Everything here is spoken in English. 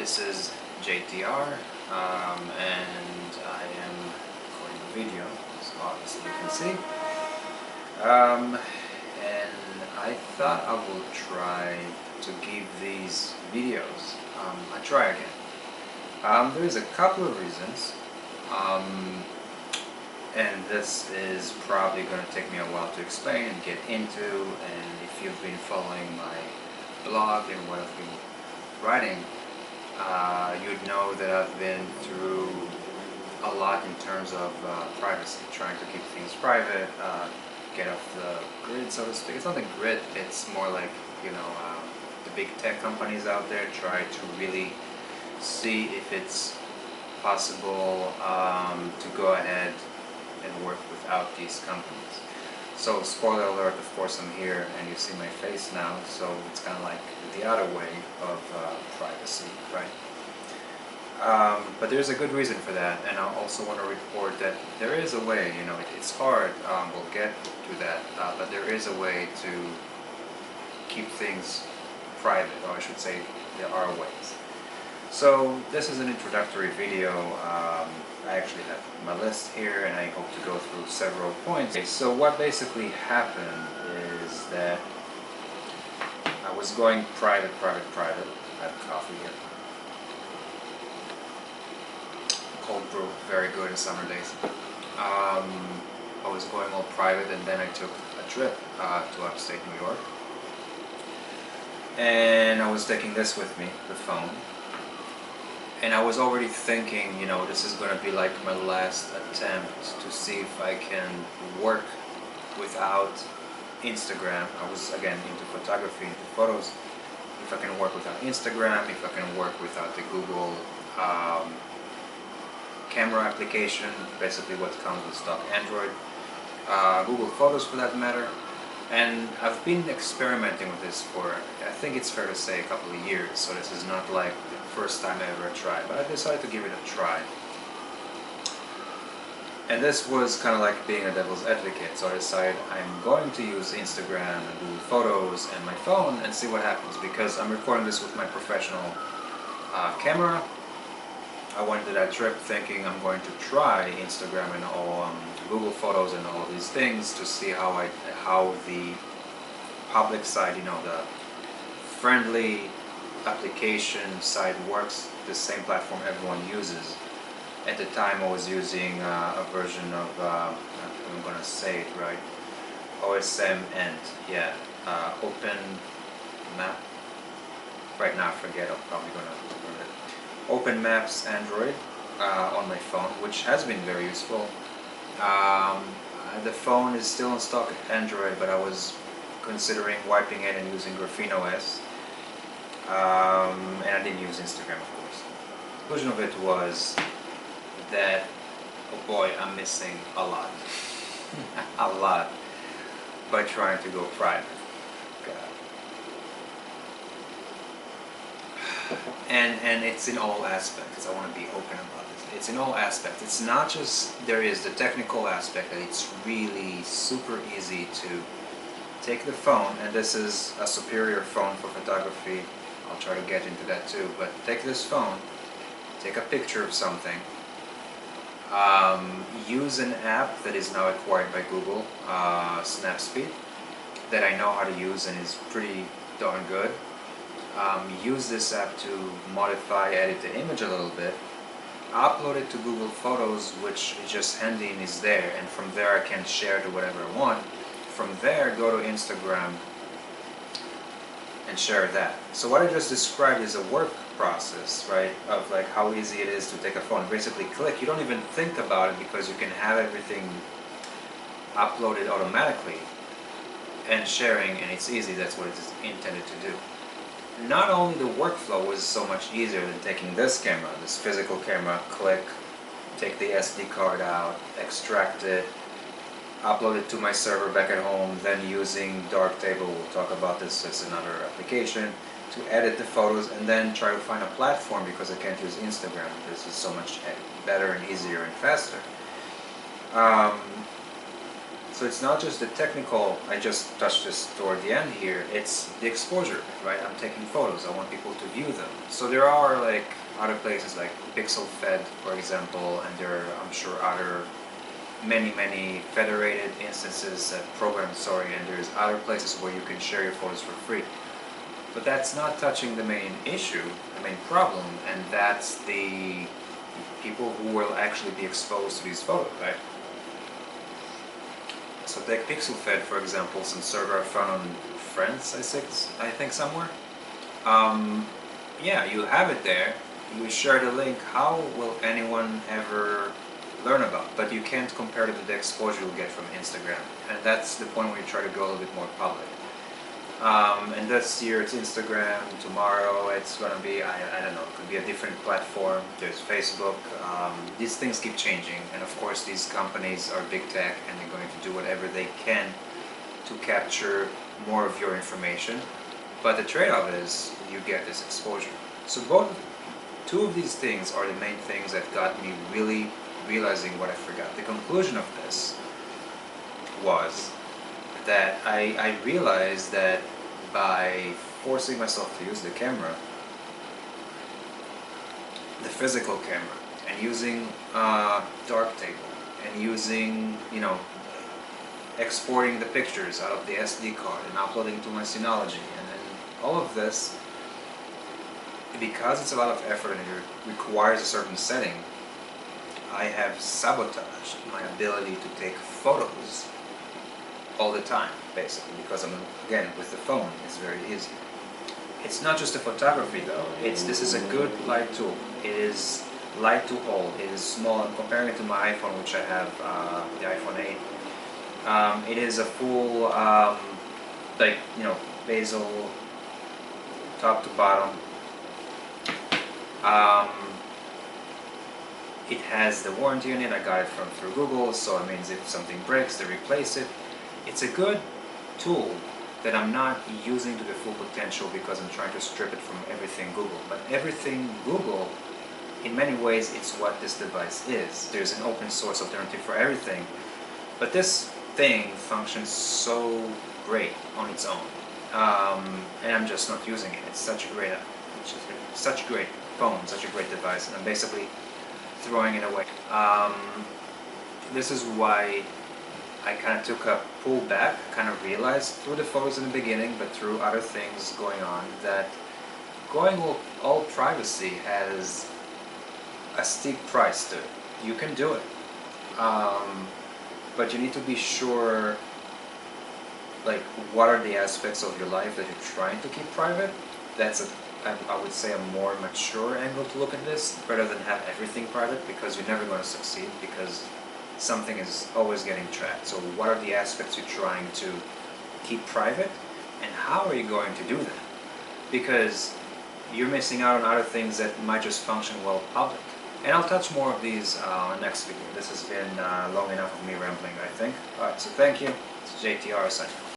This is JTR, and I am recording a video, so obviously you can see. And I thought I will try to give these videos a try again. There is a couple of reasons, and this is probably going to take me a while to explain and get into, and if you've been following my blog and what I've been writing, you'd know that I've been through a lot in terms of privacy, trying to keep things private, get off the grid, so to speak. It's not the grid, it's more like, you know, the big tech companies out there try to really see if it's possible to go ahead and work without these companies. So, spoiler alert, of course I'm here and you see my face now, so it's kind of like the other way of privacy, right? But there's a good reason for that, and I also want to report that there is a way. You know, it's hard, we'll get to that, but there is a way to keep things private, or I should say there are ways. So this is an introductory video. I actually have my list here and I hope to go through several points. Okay, so what basically happened is that I was going private. I have coffee here. Cold brew, very good in summer days. I was going all private, and then I took a trip to upstate New York. And I was taking this with me, the phone. And I was already thinking, you know, this is going to be like my last attempt to see if I can work without Instagram. I was, again, into photography, into photos. If I can work without Instagram, if I can work without the Google camera application, basically what comes with stock Android, Google Photos for that matter. And I've been experimenting with this for, I think it's fair to say, a couple of years, so this is not like the first time I ever tried, but I decided to give it a try. And this was kind of like being a devil's advocate, so I decided I'm going to use Instagram and Google Photos and my phone and see what happens, because I'm recording this with my professional camera. I went to that trip thinking I'm going to try Instagram and all Google Photos and all these things to see how the public side, you know, the friendly application side works, the same platform everyone uses. At the time I was using a version of, I'm going to say it right, OSM and, yeah, Open Map. Right now I forget, I'm probably going to learn it. Open Maps Android on my phone, which has been very useful. The phone is still in stock Android, but I was considering wiping it and using Graphene OS. And I didn't use Instagram, of course. The conclusion of it was that, oh boy, I'm missing a lot. A lot by trying to go private. And it's in all aspects. I want to be open about this. It's in all aspects. It's not just, there is the technical aspect that it's really super easy to take the phone, and this is a superior phone for photography. I'll try to get into that too, but take this phone, take a picture of something, use an app that is now acquired by Google, Snapspeed, that I know how to use and is pretty darn good. Use this app to modify, edit the image a little bit, upload it to Google Photos, which is just handy and is there, and from there I can share to whatever I want. From there, go to Instagram and share that. So what I just described is a work process, right, of like how easy it is to take a phone, basically click, you don't even think about it because you can have everything uploaded automatically and sharing, and it's easy. That's what it is intended to do. Not only the workflow was so much easier than taking this camera, this physical camera, click, take the SD card out, extract it, upload it to my server back at home, then using Darktable, we'll talk about this as another application, to edit the photos, and then try to find a platform because I can't use Instagram. This is so much better and easier and faster. So it's not just the technical, I just touched this toward the end here, it's the exposure, right? I'm taking photos, I want people to view them. So there are like other places like PixelFed, for example, and there are, I'm sure, other many federated instances, programs, sorry, and there's other places where you can share your photos for free. But that's not touching the main issue, the main problem, and that's the people who will actually be exposed to these photos, right? So take PixelFed, for example, some server I found on Friends, I think somewhere. Yeah, you have it there, you share the link, how will anyone ever learn about? But you can't compare it to the exposure you'll get from Instagram. And that's the point where you try to go a little bit more public. And this year it's Instagram, tomorrow it's going to be, I don't know, it could be a different platform, there's Facebook. These things keep changing, and of course these companies are big tech and they're going to do whatever they can to capture more of your information, but the trade-off is you get this exposure. So two of these things are the main things that got me really realizing what I forgot. The conclusion of this was that I realized that by forcing myself to use the camera, the physical camera, and using Darktable, and using, exporting the pictures out of the SD card and uploading to my Synology, and then all of this, because it's a lot of effort and it requires a certain setting, I have sabotaged my ability to take photos all the time, basically, because again, with the phone, it's very easy. It's not just the photography though, this is a good light tool. It is light to hold, it is small. I'm comparing it to my iPhone, which I have, the iPhone 8. It is a full, bezel, top to bottom. It has the warranty on it, I got it through Google, so it means if something breaks, they replace it. It's a good tool that I'm not using to the full potential because I'm trying to strip it from everything Google. But everything Google, in many ways, it's what this device is. There's an open source alternative for everything. But this thing functions so great on its own. And I'm just not using it. It's such a great phone, such a great device, and I'm basically throwing it away. This is why I kind of took a pull back, kind of realized through the photos in the beginning, but through other things going on, that going all privacy has a steep price to it. You can do it, but you need to be sure, like, what are the aspects of your life that you're trying to keep private. That's I would say a more mature angle to look at this, rather than have everything private, because you're never going to succeed, because something is always getting tracked. So what are the aspects you're trying to keep private, and how are you going to do that? Because you're missing out on other things that might just function well public. And I'll touch more of these on the next video. This has been long enough of me rambling, I think. Alright, so thank you. It's JTR signing off.